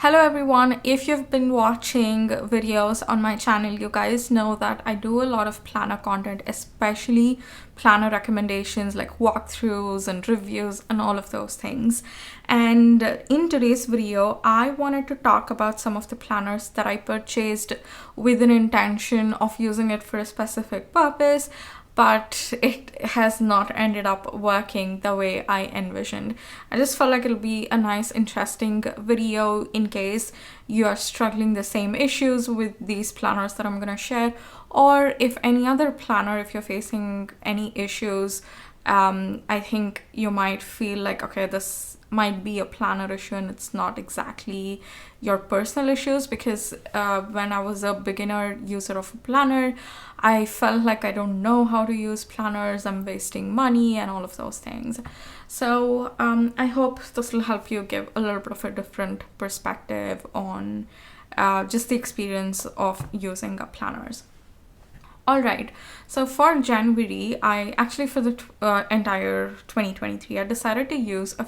Hello everyone, if you've been watching videos on my channel, you guys know that I do a lot of planner content, especially planner recommendations like walkthroughs and reviews and all of those things. And in today's video, I wanted to talk about some of the planners that I purchased with an intention of using it for a specific purpose, but it has not ended up working the way I envisioned. I just felt like it'll be a nice, interesting video in case you are struggling the same issues with these planners that I'm gonna share, or if any other planner, if you're facing any issues, I think you might feel like, okay, this might be a planner issue and it's not exactly your personal issues, because when I was a beginner user of a planner, I felt like I don't know how to use planners, I'm wasting money and all of those things. So I hope this will help you give a little bit of a different perspective on just the experience of using planners. Alright, so for January, for the entire 2023, I decided to use a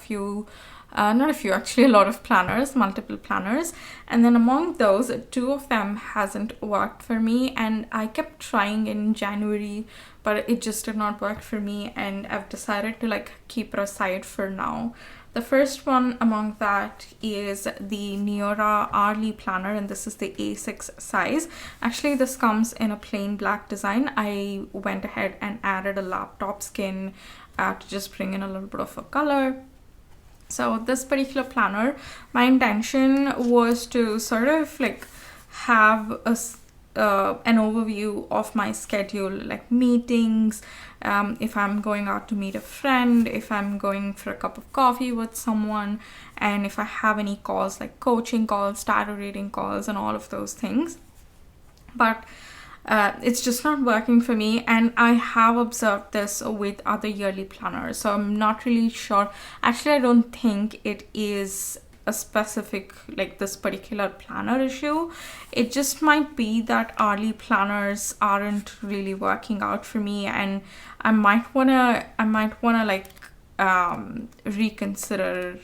lot of planners, multiple planners. And then among those, two of them hasn't worked for me. And I kept trying in January, but it just did not work for me. And I've decided to keep it aside for now. The first one among that is the Neora Arly planner, and this is the A6 size. Actually, this comes in a plain black design. I went ahead and added a laptop skin to just bring in a little bit of a color. So this particular planner, my intention was to sort of have an overview of my schedule, like meetings, if I'm going out to meet a friend, if I'm going for a cup of coffee with someone, and if I have any calls like coaching calls, tarot reading calls, and all of those things. But it's just not working for me, and I have observed this with other yearly planners, so I'm not really sure. Actually, I don't think it is a specific this particular planner issue. It just might be that hourly planners aren't really working out for me, and I might wanna reconsider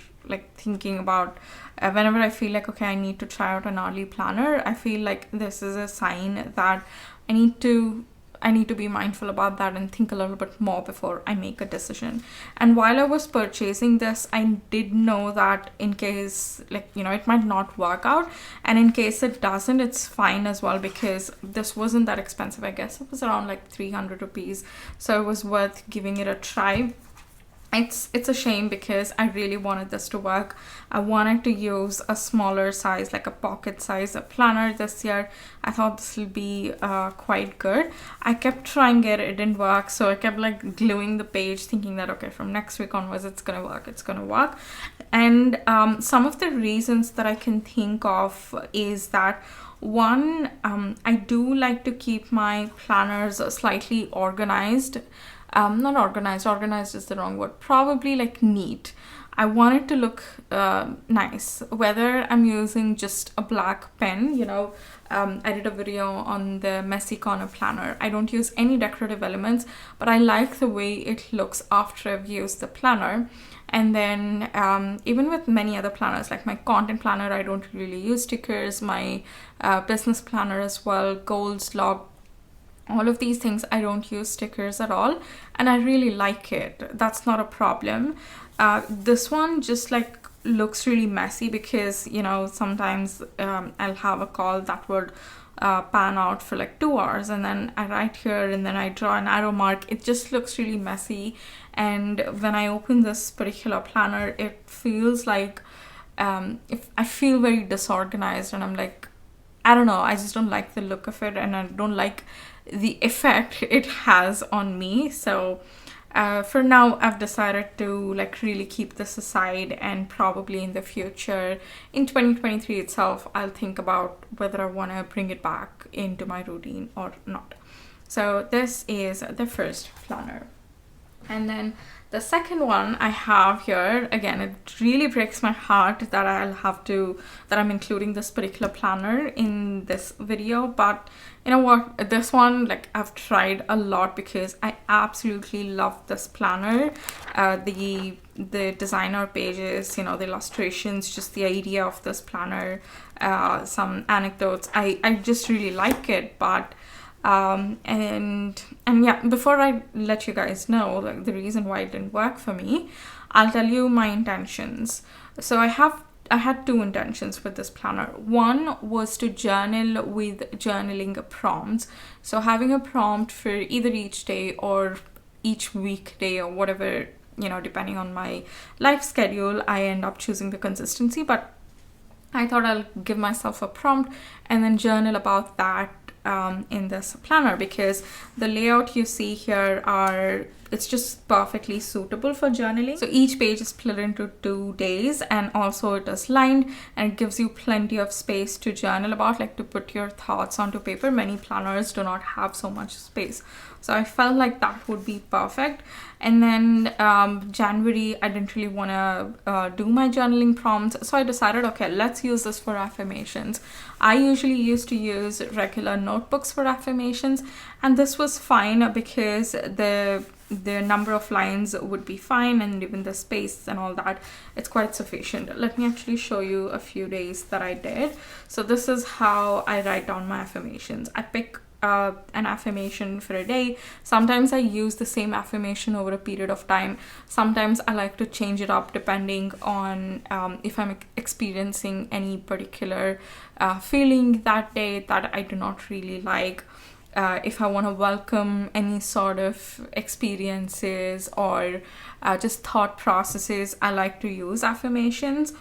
thinking about whenever I feel like, okay, I need to try out an hourly planner. I feel like this is a sign that I need to be mindful about that and think a little bit more before I make a decision. And while I was purchasing this, I did know that in case it might not work out, and in case it doesn't, it's fine as well, because this wasn't that expensive. I guess it was around 300 rupees, so it was worth giving it a try. It's a shame because I really wanted this to work. I wanted to use a smaller size, like a pocket size planner this year. I thought this will be quite good. I kept trying it didn't work, so I kept gluing the page, thinking that okay, from next week onwards it's gonna work. And some of the reasons that I can think of is that, one, I do like to keep my planners slightly organized. Not organized is the wrong word, probably neat. I want it to look nice, whether I'm using just a black pen. I did a video on the messy corner planner. I don't use any decorative elements, but I like the way it looks after I've used the planner. And then even with many other planners, like my content planner, I don't really use stickers. My business planner as well, goals log, all of these things, I don't use stickers at all, and I really like it. That's not a problem. This one just looks really messy because sometimes I'll have a call that would pan out for 2 hours, and then I write here and then I draw an arrow mark. It just looks really messy, and when I open this particular planner, it feels if I feel very disorganized, and I'm I don't know, I just don't like the look of it, and I don't like the effect it has on me. So for now, I've decided to really keep this aside, and probably in the future, in 2023 itself, I'll think about whether I want to bring it back into my routine or not. So this is the first planner. And then The second one I have here, again, it really breaks my heart that I'm including this particular planner in this video, but you know what, this one, like, I've tried a lot because I absolutely love this planner. The designer pages, you know, the illustrations, just the idea of this planner, some anecdotes, I just really like it. But and yeah, before I let you guys know like the reason why it didn't work for me, I'll tell you my intentions. So I had two intentions with this planner. One was to journal with journaling prompts, so having a prompt for either each day or each weekday or whatever, you know, depending on my life schedule, I end up choosing the consistency. But I thought I'll give myself a prompt and then journal about that in this planner, because the layout you see here it's just perfectly suitable for journaling. So each page is split into 2 days, and also it is lined, and it gives you plenty of space to journal about, like to put your thoughts onto paper. Many planners do not have so much space, so I felt like that would be perfect. And then January, I didn't really want to do my journaling prompts, so I decided, okay, let's use this for affirmations. I usually used to use regular notebooks for affirmations, and this was fine because the number of lines would be fine, and even the space and all that, it's quite sufficient. Let me actually show you a few days that I did. So this is how I write down my affirmations. I pick an affirmation for a day. Sometimes I use the same affirmation over a period of time. Sometimes I like to change it up depending on if I'm experiencing any particular feeling that day that I do not really like. If I want to welcome any sort of experiences or just thought processes, I like to use affirmations.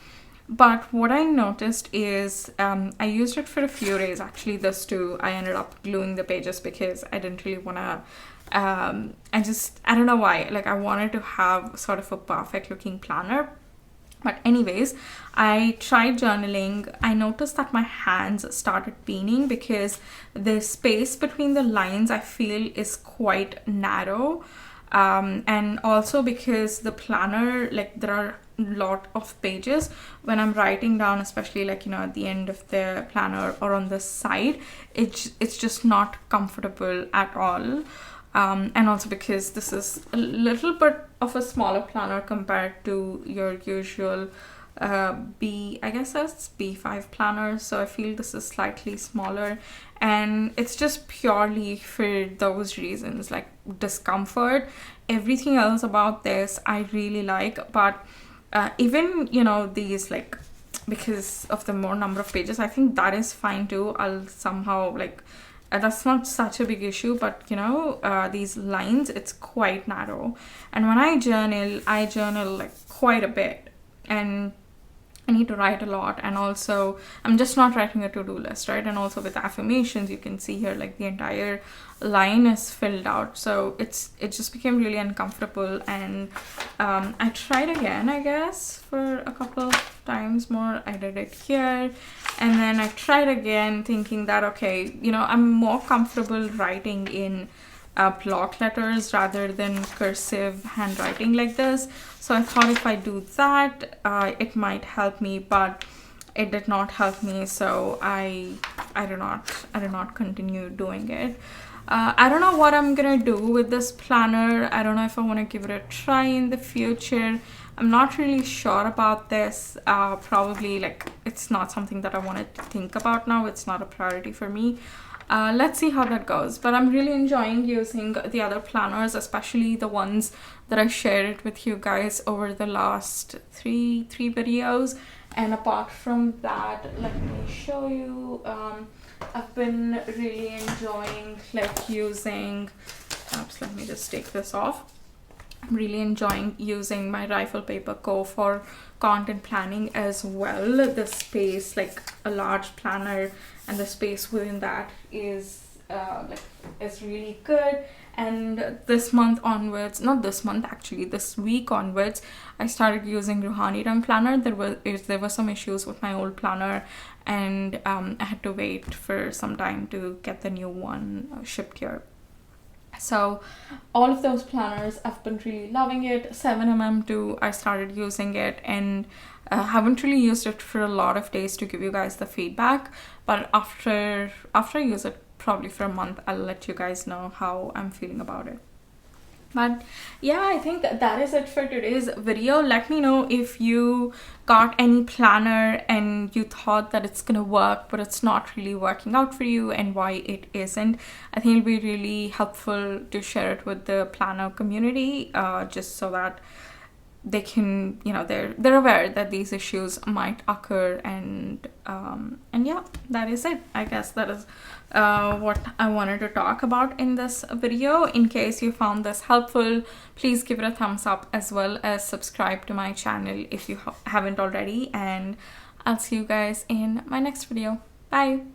But what I noticed is I used it for a few days. Actually, this too, I ended up gluing the pages because I didn't really want to, I don't know why, like I wanted to have sort of a perfect looking planner. But anyways, I tried journaling. I noticed that my hands started peening because the space between the lines I feel is quite narrow. And also because the planner, like there are a lot of pages when I'm writing down, especially like, you know, at the end of the planner or on the side, it's just not comfortable at all. And also because this is a little bit of a smaller planner compared to your usual I guess that's B5 planner, so I feel this is slightly smaller, and it's just purely for those reasons, like discomfort. Everything else about this I really like, but even, you know, these, like, because of the more number of pages, I think that is fine too. I'll somehow like that's not such a big issue, but you know, these lines, it's quite narrow, and when I journal like quite a bit, and I need to write a lot. And also I'm just not writing a to-do list, right? And also with affirmations, you can see here like the entire line is filled out, so it just became really uncomfortable. And I tried again, I guess, for a couple of times more. I did it here, and then I tried again thinking that, okay, you know, I'm more comfortable writing in block letters rather than cursive handwriting like this. So I thought if I do that, it might help me, but it did not help me. So I did not continue doing it. I don't know what I'm gonna do with this planner. I don't know if I want to give it a try in the future. I'm not really sure about this. Probably, like, it's not something that I wanted to think about now. It's not a priority for me. Let's see how that goes. But I'm really enjoying using the other planners, especially the ones that I shared with you guys over the last three videos. And apart from that, let me show you, I've been really enjoying like using, oops, let me just take this off. I'm really enjoying using my Rifle Paper Co for content planning as well. The space, like a large planner, and the space within that is really good. And this month onwards, not this month actually, this week onwards, I started using Ruhani Rang planner. There were some issues with my old planner, and I had to wait for some time to get the new one shipped here. So all of those planners, I've been really loving it. 7mm too, I started using it, and haven't really used it for a lot of days to give you guys the feedback, but after I use it probably for a month, I'll let you guys know how I'm feeling about it. But yeah, I think that is it for today's video. Let me know if you got any planner and you thought that it's gonna work but it's not really working out for you, and why it isn't. I think it'll be really helpful to share it with the planner community, just so that they can, you know, they're aware that these issues might occur. And yeah, that is it. I guess that is what I wanted to talk about in this video. In case you found this helpful, please give it a thumbs up, as well as subscribe to my channel if you haven't already, and I'll see you guys in my next video. Bye.